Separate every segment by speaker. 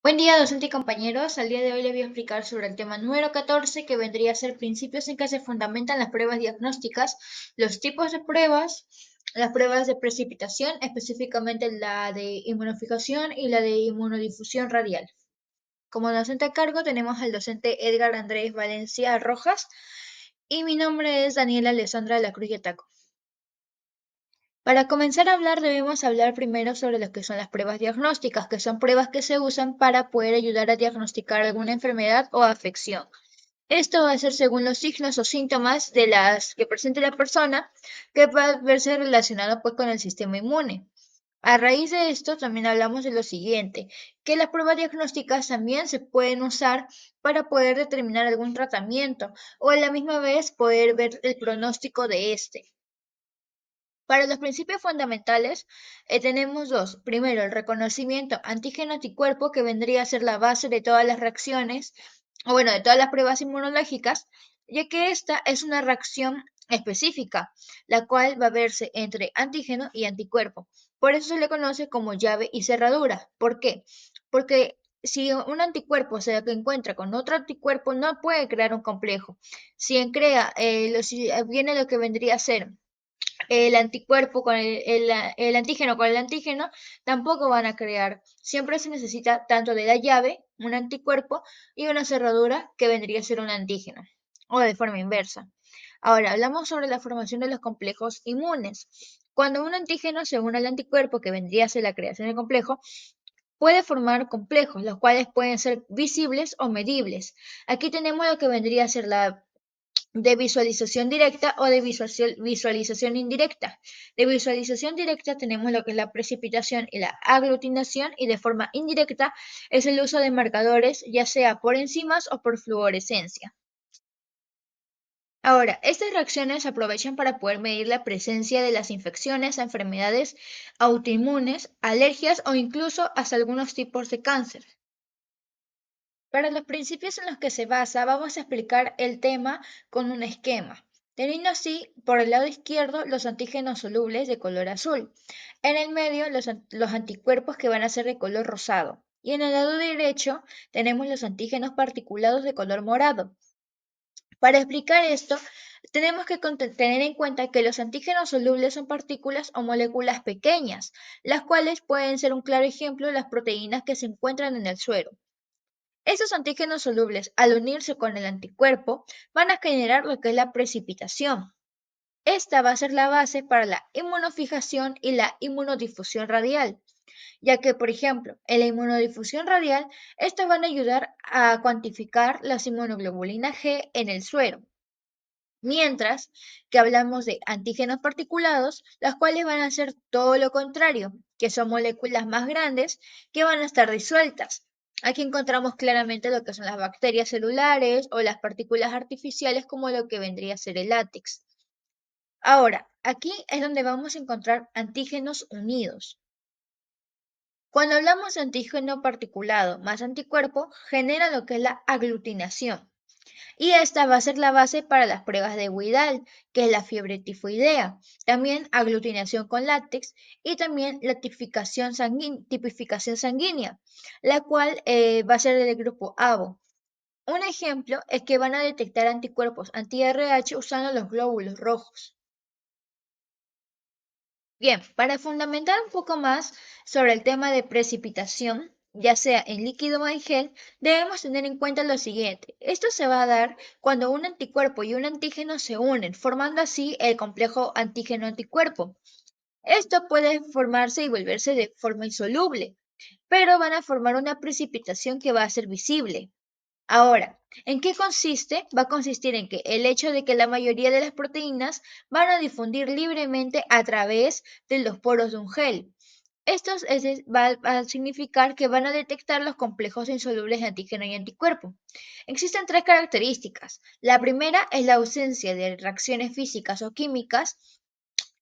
Speaker 1: Buen día, docente y compañeros. Al día de hoy les voy a explicar sobre el tema número 14, que vendría a ser principios en que se fundamentan las pruebas diagnósticas, los tipos de pruebas, las pruebas de precipitación, específicamente la de inmunofijación y la de inmunodifusión radial. Como docente a cargo tenemos al docente Edgar Andrés Valencia Rojas y mi nombre es Daniela Alessandra de la Cruz Yataco. Para comenzar a hablar debemos hablar primero sobre lo que son las pruebas diagnósticas, que son pruebas que se usan para poder ayudar a diagnosticar alguna enfermedad o afección. Esto va a ser según los signos o síntomas de las que presente la persona, que va a verse relacionado pues con el sistema inmune. A raíz de esto también hablamos de lo siguiente, que las pruebas diagnósticas también se pueden usar para poder determinar algún tratamiento o a la misma vez poder ver el pronóstico de este. Para los principios fundamentales tenemos dos. Primero, el reconocimiento antígeno-anticuerpo, que vendría a ser la base de todas las reacciones, o bueno, de todas las pruebas inmunológicas, ya que esta es una reacción específica, la cual va a verse entre antígeno y anticuerpo. Por eso se le conoce como llave y cerradura. ¿Por qué? Porque si un anticuerpo se encuentra con otro anticuerpo, no puede crear un complejo. Si crea, si viene lo que vendría a ser el anticuerpo con el antígeno con el antígeno, tampoco van a crear. Siempre se necesita tanto de la llave, un anticuerpo, y una cerradura que vendría a ser un antígeno, o de forma inversa. Ahora, hablamos sobre la formación de los complejos inmunes. Cuando un antígeno se une al anticuerpo, que vendría a ser la creación del complejo, puede formar complejos, los cuales pueden ser visibles o medibles. Aquí tenemos lo que vendría a ser la de visualización directa o de visualización indirecta. De visualización directa tenemos lo que es la precipitación y la aglutinación, y de forma indirecta es el uso de marcadores, ya sea por enzimas o por fluorescencia. Ahora, estas reacciones se aprovechan para poder medir la presencia de las infecciones, enfermedades autoinmunes, alergias o incluso hasta algunos tipos de cáncer. Para los principios en los que se basa, vamos a explicar el tema con un esquema, teniendo así por el lado izquierdo los antígenos solubles de color azul, en el medio los anticuerpos que van a ser de color rosado, y en el lado derecho tenemos los antígenos particulados de color morado. Para explicar esto, tenemos que tener en cuenta que los antígenos solubles son partículas o moléculas pequeñas, las cuales pueden ser un claro ejemplo de las proteínas que se encuentran en el suero. Estos antígenos solubles, al unirse con el anticuerpo, van a generar lo que es la precipitación. Esta va a ser la base para la inmunofijación y la inmunodifusión radial, ya que, por ejemplo, en la inmunodifusión radial, estas van a ayudar a cuantificar las inmunoglobulinas G en el suero, mientras que hablamos de antígenos particulados, las cuales van a ser todo lo contrario, que son moléculas más grandes que van a estar disueltas. Aquí encontramos claramente lo que son las bacterias celulares o las partículas artificiales, como lo que vendría a ser el látex. Ahora, aquí es donde vamos a encontrar antígenos unidos. Cuando hablamos de antígeno particulado más anticuerpo, genera lo que es la aglutinación. Y esta va a ser la base para las pruebas de Widal, que es la fiebre tifoidea, también aglutinación con látex y también la tipificación sanguínea, la cual va a ser del grupo ABO. Un ejemplo es que van a detectar anticuerpos anti-RH usando los glóbulos rojos. Bien, para fundamentar un poco más sobre el tema de precipitación, ya sea en líquido o en gel, debemos tener en cuenta lo siguiente. Esto se va a dar cuando un anticuerpo y un antígeno se unen, formando así el complejo antígeno-anticuerpo. Esto puede formarse y volverse de forma insoluble, pero van a formar una precipitación que va a ser visible. Ahora, ¿en qué consiste? Va a consistir en que el hecho de que la mayoría de las proteínas van a difundir libremente a través de los poros de un gel. Va a significar que van a detectar los complejos insolubles de antígeno y anticuerpo. Existen tres características. La primera es la ausencia de reacciones físicas o químicas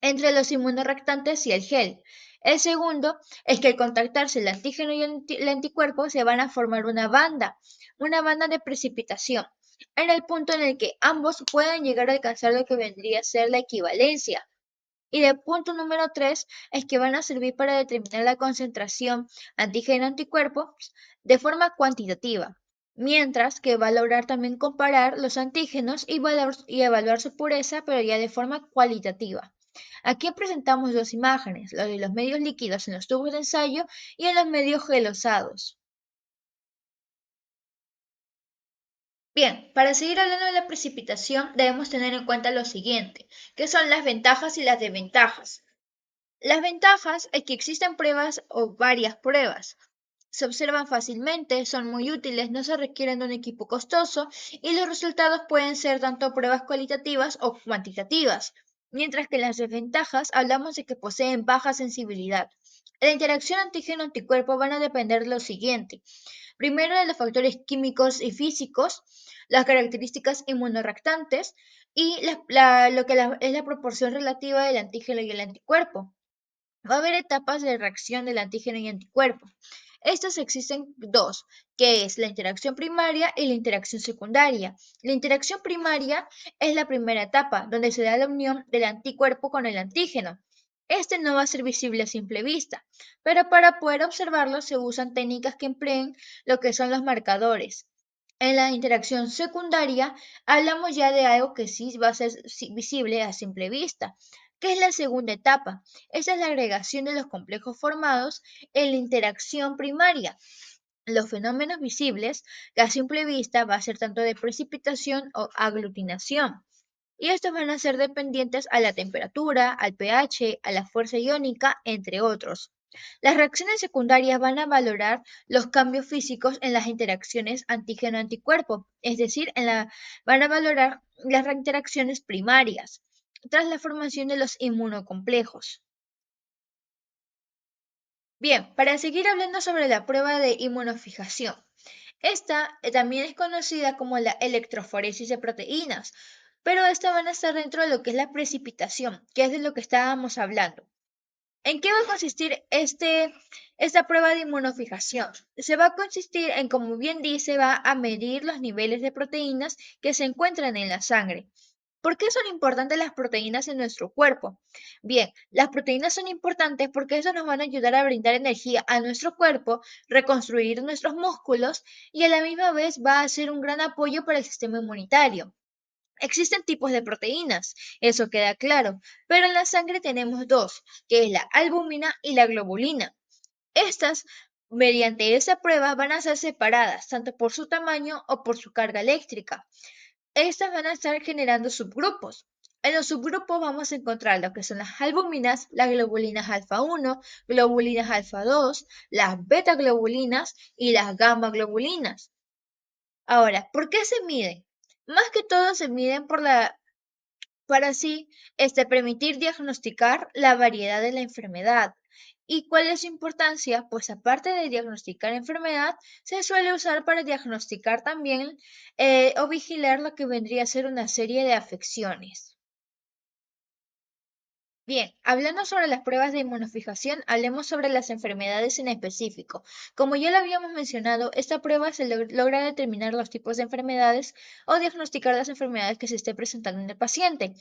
Speaker 1: entre los inmunoreactantes y el gel. El segundo es que al contactarse el antígeno y el anticuerpo se van a formar una banda de precipitación, en el punto en el que ambos pueden llegar a alcanzar lo que vendría a ser la equivalencia. Y de punto número 3 es que van a servir para determinar la concentración antígeno-anticuerpo de forma cuantitativa, mientras que va a lograr también comparar los antígenos y evaluar su pureza, pero ya de forma cualitativa. Aquí presentamos dos imágenes, la de los medios líquidos en los tubos de ensayo y en los medios gelosados. Bien, para seguir hablando de la precipitación debemos tener en cuenta lo siguiente, que son las ventajas y las desventajas. Las ventajas es que existen pruebas o varias pruebas. Se observan fácilmente, son muy útiles, no se requieren de un equipo costoso y los resultados pueden ser tanto pruebas cualitativas o cuantitativas, mientras que las desventajas hablamos de que poseen baja sensibilidad. La interacción antígeno-anticuerpo van a depender de lo siguiente. Primero de los factores químicos y físicos, las características inmunoreactantes y es la proporción relativa del antígeno y el anticuerpo. Va a haber etapas de reacción del antígeno y anticuerpo. Estas existen dos, que es la interacción primaria y la interacción secundaria. La interacción primaria es la primera etapa, donde se da la unión del anticuerpo con el antígeno. Este no va a ser visible a simple vista, pero para poder observarlo se usan técnicas que empleen lo que son los marcadores. En la interacción secundaria hablamos ya de algo que sí va a ser visible a simple vista, que es la segunda etapa. Esta es la agregación de los complejos formados en la interacción primaria. Los fenómenos visibles, que a simple vista va a ser tanto de precipitación o aglutinación. Y estos van a ser dependientes a la temperatura, al pH, a la fuerza iónica, entre otros. Las reacciones secundarias van a valorar los cambios físicos en las interacciones antígeno-anticuerpo, es decir, van a valorar las interacciones primarias, tras la formación de los inmunocomplejos. Bien, para seguir hablando sobre la prueba de inmunofijación. Esta también es conocida como la electroforesis de proteínas, pero esta van a estar dentro de lo que es la precipitación, que es de lo que estábamos hablando. ¿En qué va a consistir esta prueba de inmunofijación? Se va a consistir en, como bien dice, va a medir los niveles de proteínas que se encuentran en la sangre. ¿Por qué son importantes las proteínas en nuestro cuerpo? Bien, las proteínas son importantes porque eso nos van a ayudar a brindar energía a nuestro cuerpo, reconstruir nuestros músculos y a la misma vez va a ser un gran apoyo para el sistema inmunitario. Existen tipos de proteínas, eso queda claro, pero en la sangre tenemos dos, que es la albúmina y la globulina. Estas, mediante esa prueba, van a ser separadas, tanto por su tamaño o por su carga eléctrica. Estas van a estar generando subgrupos. En los subgrupos vamos a encontrar lo que son las albuminas, las globulinas alfa 1, globulinas alfa 2, las beta globulinas y las gamma globulinas. Ahora, ¿por qué se miden? Más que todo se miden para así permitir diagnosticar la variedad de la enfermedad. ¿Y cuál es su importancia? Pues aparte de diagnosticar enfermedad, se suele usar para diagnosticar también o vigilar lo que vendría a ser una serie de afecciones. Bien, hablando sobre las pruebas de inmunofijación, hablemos sobre las enfermedades en específico. Como ya lo habíamos mencionado, esta prueba logra determinar los tipos de enfermedades o diagnosticar las enfermedades que se esté presentando en el paciente.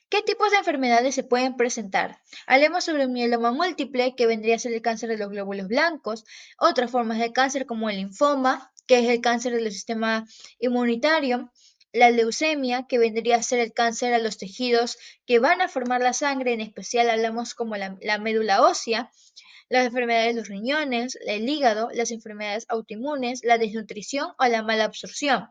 Speaker 1: ¿Qué tipos de enfermedades se pueden presentar? Hablemos sobre un mieloma múltiple, que vendría a ser el cáncer de los glóbulos blancos, otras formas de cáncer como el linfoma, que es el cáncer del sistema inmunitario, la leucemia, que vendría a ser el cáncer a los tejidos que van a formar la sangre, en especial hablamos como la médula ósea, las enfermedades de los riñones, el hígado, las enfermedades autoinmunes, la desnutrición o la mala absorción.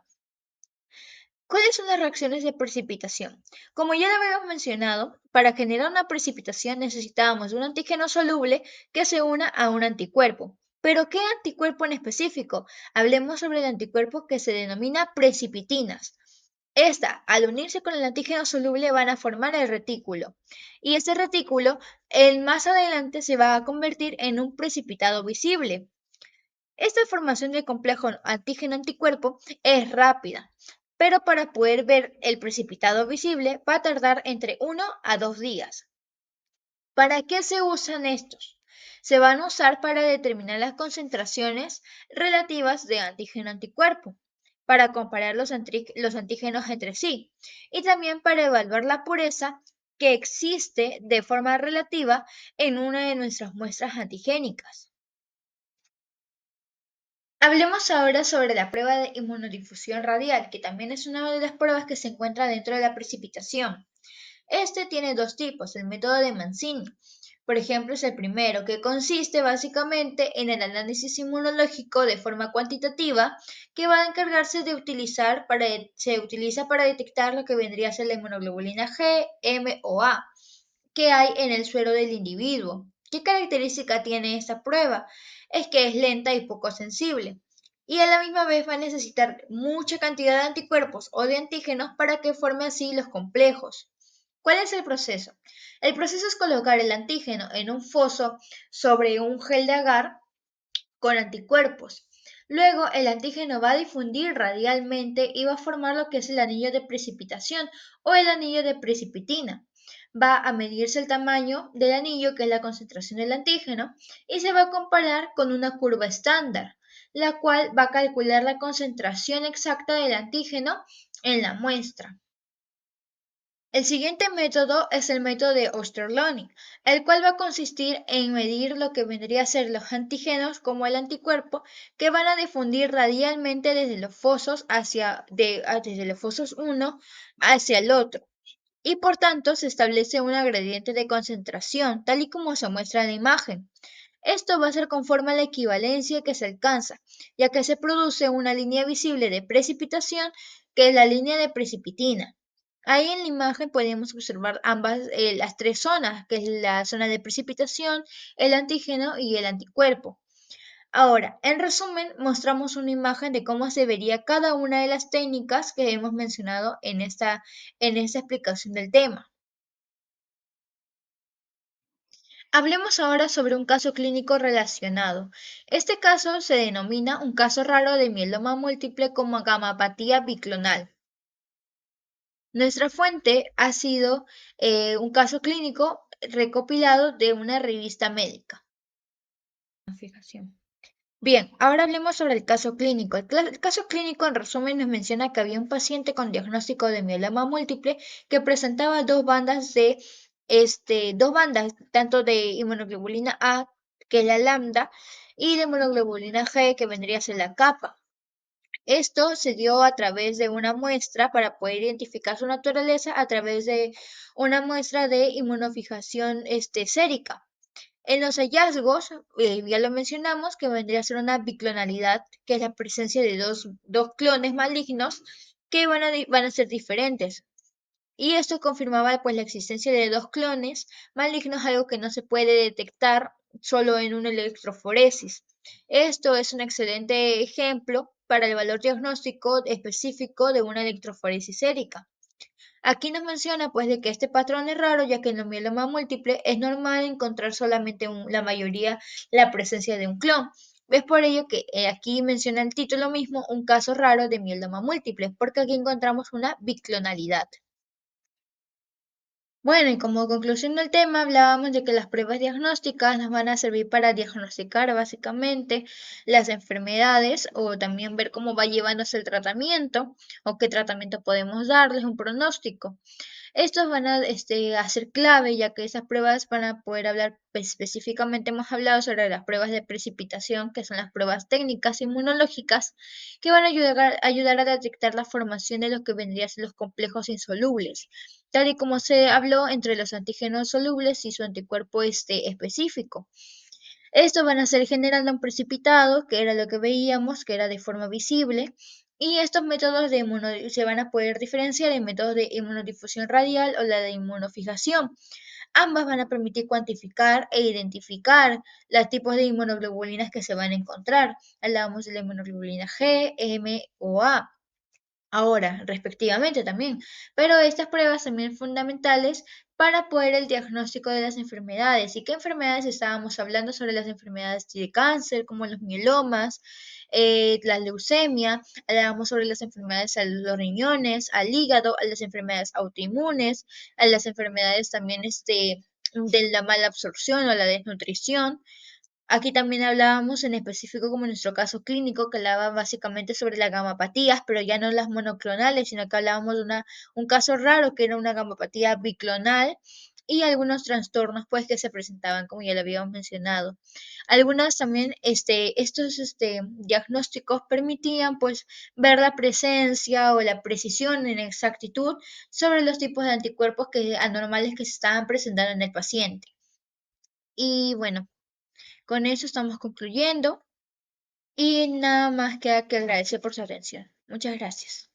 Speaker 1: ¿Cuáles son las reacciones de precipitación? Como ya lo habíamos mencionado, para generar una precipitación necesitábamos un antígeno soluble que se una a un anticuerpo. ¿Pero qué anticuerpo en específico? Hablemos sobre el anticuerpo que se denomina precipitinas. Esta, al unirse con el antígeno soluble, van a formar el retículo. Y ese retículo, más adelante, se va a convertir en un precipitado visible. Esta formación del complejo antígeno-anticuerpo es rápida, pero para poder ver el precipitado visible va a tardar entre 1 a 2 días. ¿Para qué se usan estos? Se van a usar para determinar las concentraciones relativas de antígeno-anticuerpo, para comparar los antígenos entre sí y también para evaluar la pureza que existe de forma relativa en una de nuestras muestras antigénicas. Hablemos ahora sobre la prueba de inmunodifusión radial, que también es una de las pruebas que se encuentra dentro de la precipitación. Este tiene dos tipos, el método de Mancini. Por ejemplo, es el primero, que consiste básicamente en el análisis inmunológico de forma cuantitativa, que va a encargarse de se utiliza para detectar lo que vendría a ser la inmunoglobulina G, M o A que hay en el suero del individuo. ¿Qué característica tiene esta prueba? Es que es lenta y poco sensible. Y a la misma vez va a necesitar mucha cantidad de anticuerpos o de antígenos para que forme así los complejos. ¿Cuál es el proceso? El proceso es colocar el antígeno en un foso sobre un gel de agar con anticuerpos. Luego el antígeno va a difundir radialmente y va a formar lo que es el anillo de precipitación o el anillo de precipitina. Va a medirse el tamaño del anillo, que es la concentración del antígeno, y se va a comparar con una curva estándar, la cual va a calcular la concentración exacta del antígeno en la muestra. El siguiente método es el método de Osterloni, el cual va a consistir en medir lo que vendría a ser los antígenos como el anticuerpo que van a difundir radialmente desde los fosos desde los fosos uno hacia el otro. Y por tanto se establece un gradiente de concentración, tal y como se muestra en la imagen. Esto va a ser conforme a la equivalencia que se alcanza, ya que se produce una línea visible de precipitación que es la línea de precipitina. Ahí en la imagen podemos observar las tres zonas, que es la zona de precipitación, el antígeno y el anticuerpo. Ahora, en resumen, mostramos una imagen de cómo se vería cada una de las técnicas que hemos mencionado en esta explicación del tema. Hablemos ahora sobre un caso clínico relacionado. Este caso se denomina un caso raro de mieloma múltiple como gamapatía biclonal. Nuestra fuente ha sido un caso clínico recopilado de una revista médica. Fijación. Bien, ahora hablemos sobre el caso clínico. El caso clínico, en resumen, nos menciona que había un paciente con diagnóstico de mieloma múltiple que presentaba dos bandas, tanto de inmunoglobulina A, que es la lambda, y de inmunoglobulina G, que vendría a ser la capa. Esto se dio a través de una muestra para poder identificar su naturaleza a través de una muestra de inmunofijación sérica. En los hallazgos, ya lo mencionamos, que vendría a ser una biclonalidad, que es la presencia de dos clones malignos que van a ser diferentes. Y esto confirmaba pues la existencia de dos clones malignos, algo que no se puede detectar solo en una electroforesis. Esto es un excelente ejemplo para el valor diagnóstico específico de una electroforesis sérica. Aquí nos menciona pues de que este patrón es raro, ya que en el mieloma múltiple es normal encontrar solamente la mayoría la presencia de un clon. Es por ello que aquí menciona el título mismo un caso raro de mieloma múltiple, porque aquí encontramos una biclonalidad. Bueno, y como conclusión del tema, hablábamos de que las pruebas diagnósticas nos van a servir para diagnosticar básicamente las enfermedades o también ver cómo va llevándose el tratamiento o qué tratamiento podemos darles, un pronóstico. Estos van a ser clave, ya que esas pruebas van a poder hablar específicamente, hemos hablado sobre las pruebas de precipitación, que son las pruebas técnicas inmunológicas, que van a ayudar a detectar la formación de lo que vendrían a ser los complejos insolubles, tal y como se habló entre los antígenos solubles y su anticuerpo específico. Estos van a ser generando un precipitado, que era lo que veíamos, que era de forma visible, y estos métodos se van a poder diferenciar en métodos de inmunodifusión radial o la de inmunofijación. Ambas van a permitir cuantificar e identificar los tipos de inmunoglobulinas que se van a encontrar. Hablábamos de la inmunoglobulina G, M o A ahora, respectivamente también. Pero estas pruebas también fundamentales para poder el diagnóstico de las enfermedades. ¿Y qué enfermedades estábamos hablando sobre las enfermedades de cáncer, como los mielomas, la leucemia? Hablábamos sobre las enfermedades a los riñones, al hígado, a las enfermedades autoinmunes, a las enfermedades también de la mala absorción o la desnutrición. Aquí también hablábamos en específico como en nuestro caso clínico, que hablaba básicamente sobre las gamapatías, pero ya no las monoclonales, sino que hablábamos de un caso raro que era una gamapatía biclonal y algunos trastornos pues que se presentaban como ya lo habíamos mencionado. Algunos también estos diagnósticos permitían pues ver la presencia o la precisión en exactitud sobre los tipos de anticuerpos anormales que se estaban presentando en el paciente. Y bueno, con eso estamos concluyendo y nada más queda que agradecer por su atención. Muchas gracias.